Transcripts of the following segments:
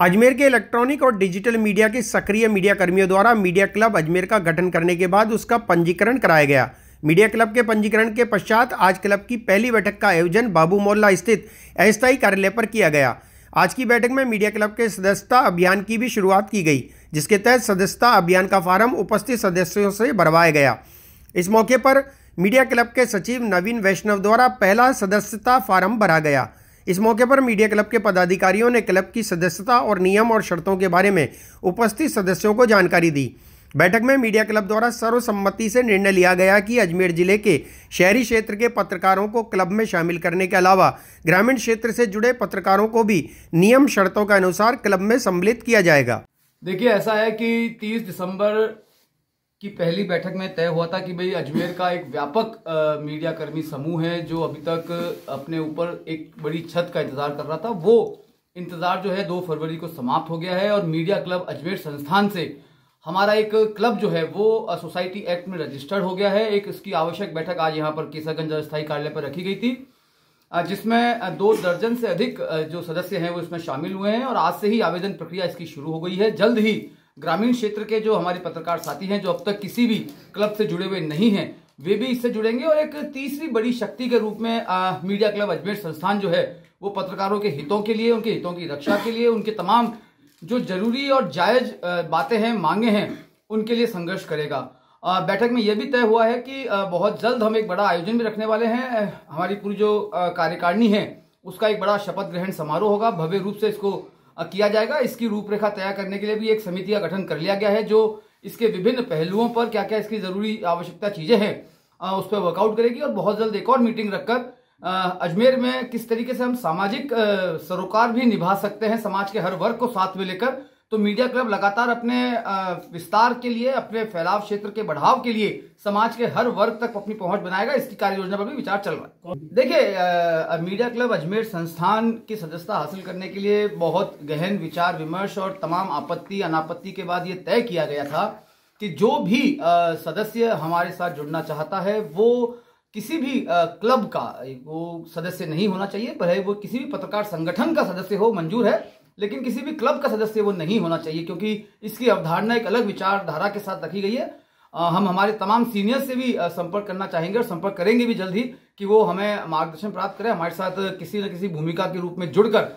अजमेर के इलेक्ट्रॉनिक और digital media के सक्रिय मीडिया कर्मियों द्वारा मीडिया क्लब अजमेर का गठन करने के बाद उसका पंजीकरण कराया गया। मीडिया क्लब के पंजीकरण के पश्चात आज क्लब की पहली बैठक का आयोजन बाबू मोहल्ला स्थित अस्थायी कार्यालय पर किया गया। आज की बैठक में मीडिया क्लब के सदस्यता अभियान की भी शुरुआत की गई, जिसके तहत सदस्यता अभियान का फार्म उपस्थित सदस्यों से भरवाया गया। इस मौके पर मीडिया क्लब के सचिव नवीन वैष्णव द्वारा पहला सदस्यता फार्म भरा गया। इस मौके पर मीडिया क्लब के पदाधिकारियों ने क्लब की सदस्यता और नियम और शर्तों के बारे में उपस्थित सदस्यों को जानकारी दी। बैठक में मीडिया क्लब द्वारा सर्वसम्मति से निर्णय लिया गया कि अजमेर जिले के शहरी क्षेत्र के पत्रकारों को क्लब में शामिल करने के अलावा ग्रामीण क्षेत्र से जुड़े पत्रकारों को भी नियम शर्तों के अनुसार क्लब में सम्मिलित किया जाएगा। देखिए, ऐसा है कि 30 दिसंबर की पहली बैठक में तय हुआ था कि भाई अजमेर का एक व्यापक मीडिया कर्मी समूह है जो अभी तक अपने ऊपर एक बड़ी छत का इंतजार कर रहा था। वो इंतजार जो है 2 फरवरी को समाप्त हो गया है और मीडिया क्लब अजमेर संस्थान से हमारा एक क्लब जो है वो सोसाइटी एक्ट में रजिस्टर्ड हो गया है। एक इसकी आवश्यक बैठक आज यहाँ पर केसरगंज अस्थायी कार्यालय पर रखी गई थी, जिसमें 2 दर्जन से अधिक जो सदस्य हैं वो इसमें शामिल हुए हैं और आज से ही आवेदन प्रक्रिया इसकी शुरू हो गई है। जल्द ही ग्रामीण क्षेत्र के जो हमारे पत्रकार साथी हैं जो अब तक किसी भी क्लब से जुड़े हुए नहीं हैं, वे भी इससे जुड़ेंगे और एक तीसरी बड़ी शक्ति के रूप में मीडिया क्लब अजमेर संस्थान जो है वो पत्रकारों के हितों के लिए, उनके हितों की रक्षा के लिए, उनके तमाम जो जरूरी और जायज बातें हैं, मांगे हैं, उनके लिए संघर्ष करेगा। बैठक में यह भी तय हुआ है कि बहुत जल्द हम एक बड़ा आयोजन भी रखने वाले हैं। हमारी पूरी जो कार्यकारिणी है उसका एक बड़ा शपथ ग्रहण समारोह होगा, भव्य रूप से इसको किया जाएगा। इसकी रूपरेखा तैयार करने के लिए भी एक समिति का गठन कर लिया गया है जो इसके विभिन्न पहलुओं पर क्या क्या इसकी जरूरी आवश्यकता चीजें हैं उस पर वर्कआउट करेगी और बहुत जल्द एक और मीटिंग रखकर अजमेर में किस तरीके से हम सामाजिक सरोकार भी निभा सकते हैं, समाज के हर वर्ग को साथ में लेकर। तो मीडिया क्लब लगातार अपने विस्तार के लिए, अपने फैलाव क्षेत्र के बढ़ाव के लिए समाज के हर वर्ग तक अपनी पहुंच बनाएगा। इसकी कार्य योजना पर भी विचार चल रहा है। देखिए, मीडिया क्लब अजमेर संस्थान की सदस्यता हासिल करने के लिए बहुत गहन विचार विमर्श और तमाम आपत्ति अनापत्ति के बाद ये तय किया गया था कि जो भी सदस्य हमारे साथ जुड़ना चाहता है वो किसी भी क्लब का वो सदस्य नहीं होना चाहिए, भले वो किसी भी पत्रकार संगठन का सदस्य हो, मंजूर है, लेकिन किसी भी क्लब का सदस्य वो नहीं होना चाहिए, क्योंकि इसकी अवधारणा एक अलग विचारधारा के साथ रखी गई है। हम हमारे तमाम सीनियर से भी संपर्क करना चाहेंगे और संपर्क करेंगे भी जल्द ही कि वो हमें मार्गदर्शन प्राप्त करें, हमारे साथ किसी न किसी भूमिका के रूप में जुड़कर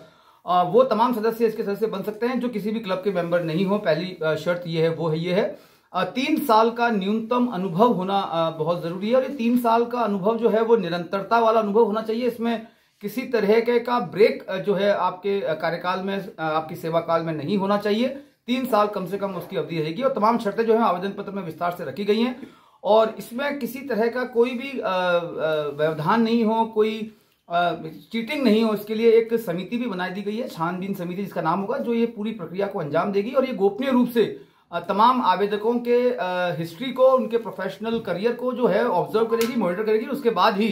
वो तमाम सदस्य इसके सदस्य बन सकते हैं जो किसी भी क्लब के मेंबर नहीं हो। पहली शर्त ये है, वो है ये है 3 साल का न्यूनतम अनुभव होना बहुत जरूरी है और ये 3 साल का अनुभव जो है वो निरंतरता वाला अनुभव होना चाहिए। इसमें किसी तरह का ब्रेक जो है आपके कार्यकाल में, आपकी सेवा काल में नहीं होना चाहिए। 3 साल कम से कम उसकी अवधि रहेगी और तमाम शर्तें जो है आवेदन पत्र में विस्तार से रखी गई हैं और इसमें किसी तरह का कोई भी व्यवधान नहीं हो, कोई चीटिंग नहीं हो। इसके लिए एक समिति भी बनाई दी गई है, छानबीन समिति जिसका नाम होगा, जो ये पूरी प्रक्रिया को अंजाम देगी और ये गोपनीय रूप से तमाम आवेदकों के हिस्ट्री को, उनके प्रोफेशनल करियर को जो है ऑब्जर्व करेगी, मॉनिटर करेगी। उसके बाद ही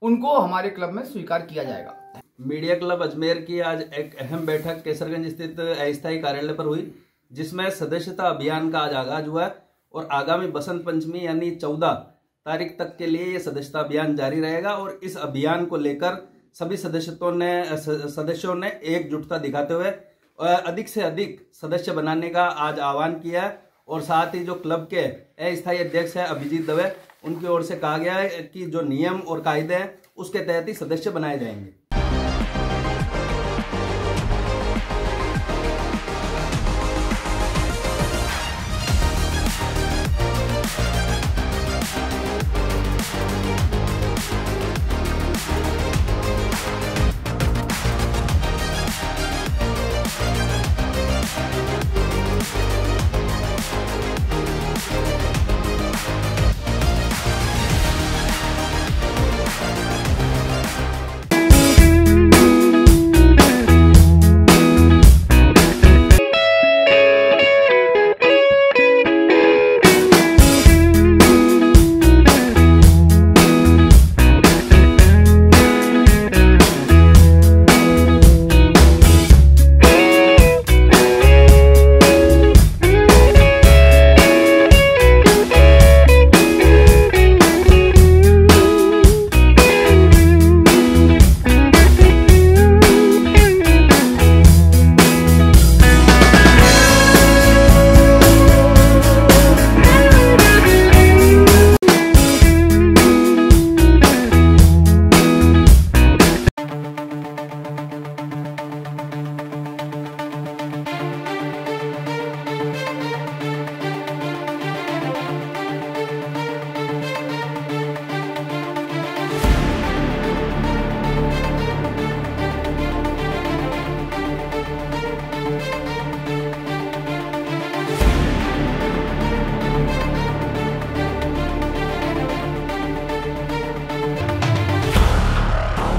उनको हमारे क्लब में स्वीकार किया जाएगा। मीडिया क्लब अजमेर की आज एक अहम बैठक केसरगंज स्थित अस्थायी कार्यालय पर हुई, जिसमें सदस्यता अभियान का आज आगाज हुआ है और आगामी बसंत पंचमी यानी 14 तारीख तक के लिए ये सदस्यता अभियान जारी रहेगा और इस अभियान को लेकर सभी सदस्यों ने एकजुटता दिखाते हुए अधिक से अधिक सदस्य बनाने का आज आह्वान किया है और साथ ही जो क्लब के अस्थायी अध्यक्ष है अभिजीत दवे, उनकी ओर से कहा गया है कि जो नियम और कायदे हैं उसके तहत ही सदस्य बनाए जाएंगे।